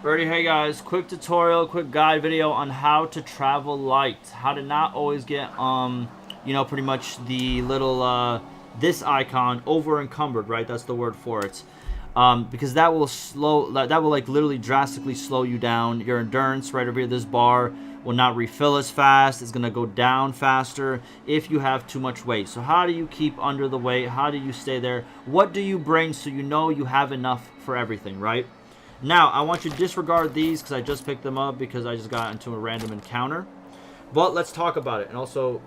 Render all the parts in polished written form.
Alrighty, hey guys, quick tutorial, quick guide video on how to travel light. How to not always get, pretty much the little, this icon over encumbered, right? That's the word for it. Because that will like literally drastically slow you down. Your endurance right over here, this bar will not refill as fast. It's going to go down faster if you have too much weight. So how do you keep under the weight? How do you stay there? What do you bring so you know you have enough for everything, right? Now, I want you to disregard these because I just picked them up because I just got into a random encounter. But let's talk about it and also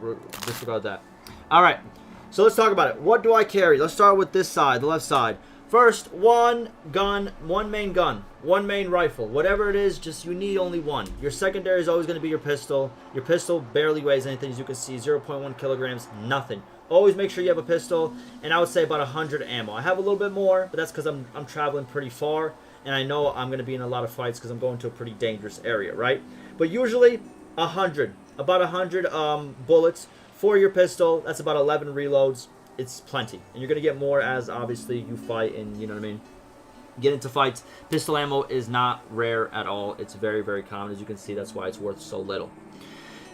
disregard that. All right, so let's talk about it. What do I carry? Let's start with this side, the left side. First, one main gun, one main rifle. Whatever it is, just you need only one. Your secondary is always going to be your pistol. Your pistol barely weighs anything, as you can see, 0.1 kilograms, nothing. Always make sure you have a pistol, and I would say about 100 ammo. I have a little bit more, but that's because I'm traveling pretty far. And I know I'm going to be in a lot of fights because I'm going to a pretty dangerous area, right? But usually, about 100 bullets for your pistol. That's about 11 reloads. It's plenty. And you're going to get more as, obviously, you fight and, you know what I mean, get into fights. Pistol ammo is not rare at all. It's very, very common. As you can see, that's why it's worth so little.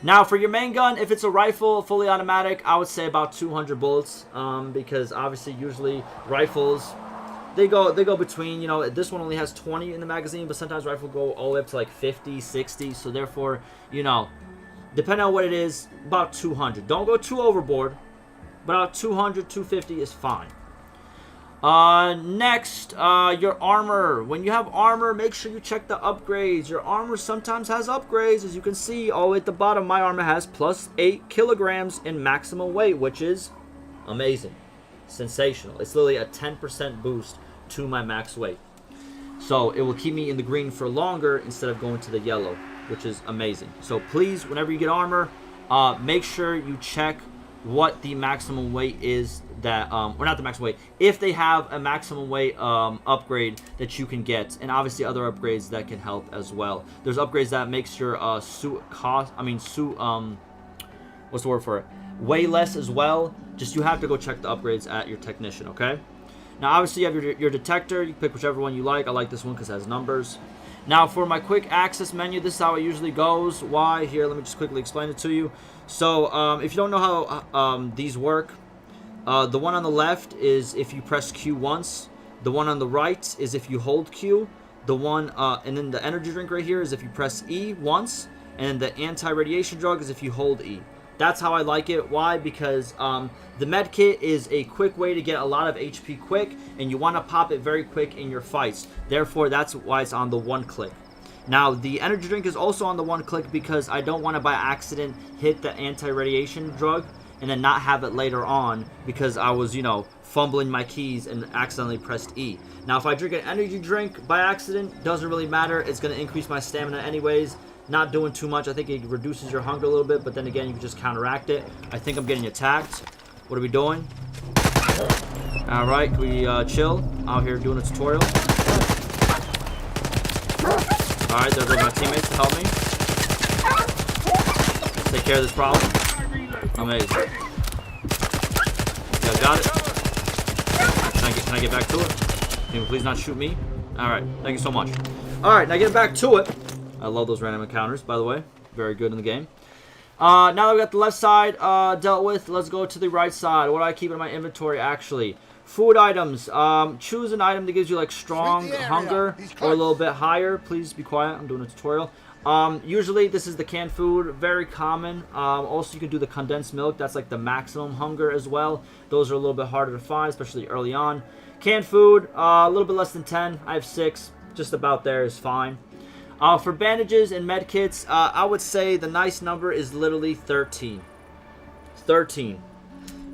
Now, for your main gun, if it's a rifle, fully automatic, I would say about 200 bullets because, obviously, usually rifles... They go between, you know, this one only has 20 in the magazine, but sometimes rifles go all the way up to like 50, 60. So therefore, you know, depending on what it is, about 200. Don't go too overboard, but about 200, 250 is fine. Next, your armor. When you have armor, make sure you check the upgrades. Your armor sometimes has upgrades. As you can see, all the way at the bottom, my armor has plus 8 kilograms in maximum weight, which is amazing. Sensational. It's literally a 10% boost to my max weight. So it will keep me in the green for longer instead of going to the yellow, which is amazing. So please, whenever you get armor, make sure you check what the maximum weight is that, or not the maximum weight, if they have a maximum weight upgrade that you can get, and obviously other upgrades that can help as well. There's upgrades that makes your suit cost, what's the word for it? Way less as well. Just you have to go check the upgrades at your technician, okay? Now, obviously, you have your detector. You can pick whichever one you like. I like this one because it has numbers. Now, for my quick access menu, this is how it usually goes. Why? Here, let me just quickly explain it to you. So, if you don't know how these work, the one on the left is if you press Q once. The one on the right is if you hold Q. The one, and then the energy drink right here is if you press E once. And the anti-radiation drug is if you hold E. That's how I like it. Why? Because the med kit is a quick way to get a lot of HP quick, and you want to pop it very quick in your fights. Therefore, that's why it's on the one click. Now, the energy drink is also on the one click because I don't want to by accident hit the anti-radiation drug and then not have it later on because I was, you know, fumbling my keys and accidentally pressed E. Now, if I drink an energy drink by accident, doesn't really matter. It's going to increase my stamina anyways. Not doing too much. I think it reduces your hunger a little bit, but then again, you can just counteract it. I think I'm getting attacked. What are we doing? All right, can we chill out here doing a tutorial? All right, there goes my teammates to help me. Let's take care of this problem. Amazing. You guys got it? Can I get back to it? Can you please not shoot me? All right, thank you so much. All right, now getting back to it. I love those random encounters, by the way. Very good in the game. Now that we got the left side dealt with, let's go to the right side. What do I keep in my inventory, actually? Food items. Choose an item that gives you, like, strong hunger or a little bit higher. Please be quiet. I'm doing a tutorial. Usually, this is the canned food. Very common. Also, you can do the condensed milk. That's, like, the maximum hunger as well. Those are a little bit harder to find, especially early on. Canned food, a little bit less than 10. I have 6. Just about there is fine. For bandages and med kits, I would say the nice number is literally 13. 13.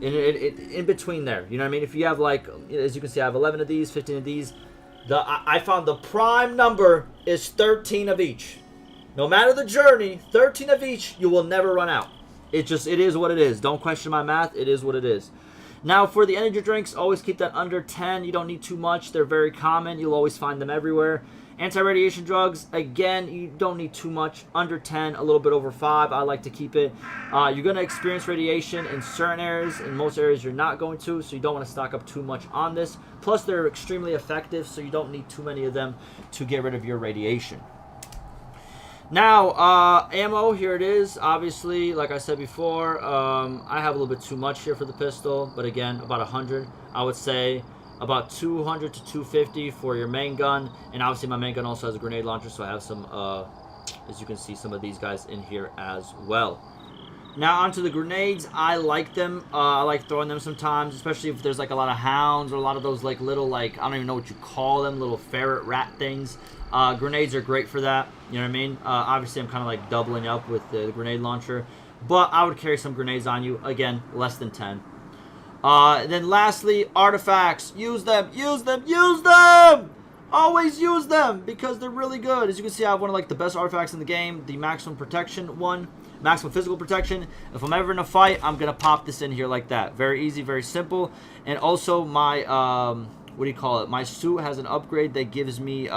In between there. You know what I mean? If you have, like, as you can see, I have 11 of these, 15 of these. I found the prime number is 13 of each. No matter the journey, 13 of each, you will never run out. It is what it is. Don't question my math. It is what it is. Now, for the energy drinks, always keep that under 10. You don't need too much. They're very common. You'll always find them everywhere. Anti-radiation drugs, again, you don't need too much. Under 10, a little bit over 5. I like to keep it. You're going to experience radiation in certain areas. In most areas, you're not going to, so you don't want to stock up too much on this. Plus, they're extremely effective, so you don't need too many of them to get rid of your radiation. Now, ammo, here it is. Obviously, like I said before, I have a little bit too much here for the pistol, but again, about 100. I would say about 200 to 250 for your main gun, and obviously my main gun also has a grenade launcher, so I have some, as you can see, some of these guys in here as well. Now onto the grenades. I like them. I like throwing them sometimes, especially if there's like a lot of hounds or a lot of those like little, like, I don't even know what you call them, little ferret rat things. Grenades are great for that, you know what I mean? Obviously I'm kind of like doubling up with the grenade launcher, but I would carry some grenades on you. Again, less than 10. Then lastly, artifacts. Use them, use them, use them! Always use them, because they're really good. As you can see, I have one of like the best artifacts in the game, the maximum protection one, maximum physical protection. If I'm ever in a fight, I'm gonna pop this in here like that. Very easy, very simple. And also my, what do you call it? My suit has an upgrade that gives me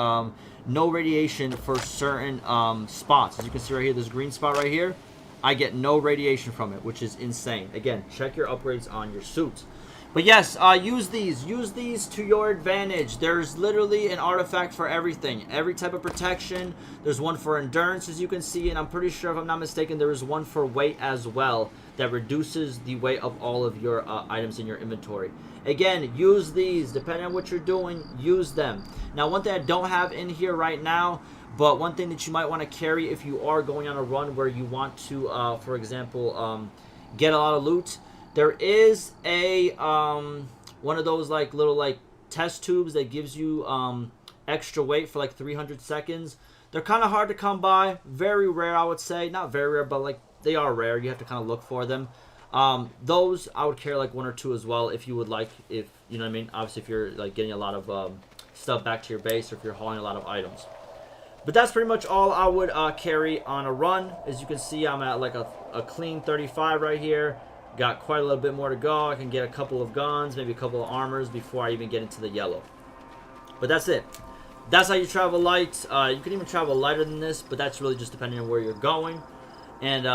no radiation for certain spots. As you can see right here, this green spot right here, I get no radiation from it, which is insane. Again, check your upgrades on your suits. But yes, use these to your advantage. There's literally an artifact for everything, every type of protection. There's one for endurance, as you can see, and I'm pretty sure, if I'm not mistaken, there is one for weight as well that reduces the weight of all of your items in your inventory. Again, use these. Depending on what you're doing, use them. Now, one thing I don't have in here right now, but one thing that you might want to carry if you are going on a run where you want to, for example, get a lot of loot, there is a one of those like little like test tubes that gives you extra weight for like 300 seconds. They're kind of hard to come by. Very rare, I would say. Not very rare, but like they are rare. You have to kind of look for them. Those I would carry like 1 or 2 as well if you would like. If you know what I mean. Obviously, if you're like getting a lot of stuff back to your base, or if you're hauling a lot of items. But that's pretty much all I would carry on a run. As you can see, I'm at like a clean 35 right here. Got quite a little bit more to go. I can get a couple of guns, maybe a couple of armors before I even get into the yellow. But that's it. That's how you travel light. You can even travel lighter than this, but that's really just depending on where you're going. And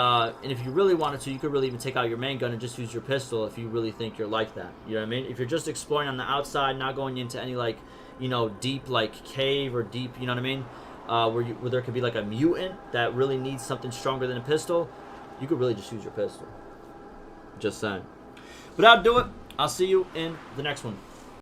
if you really wanted to, you could really even take out your main gun and just use your pistol if you really think you're like that. You know what I mean? If you're just exploring on the outside, not going into any like, you know, deep like cave or deep, you know what I mean? Where there could be like a mutant that really needs something stronger than a pistol, you could really just use your pistol. Just saying. But that'll do it. I'll see you in the next one.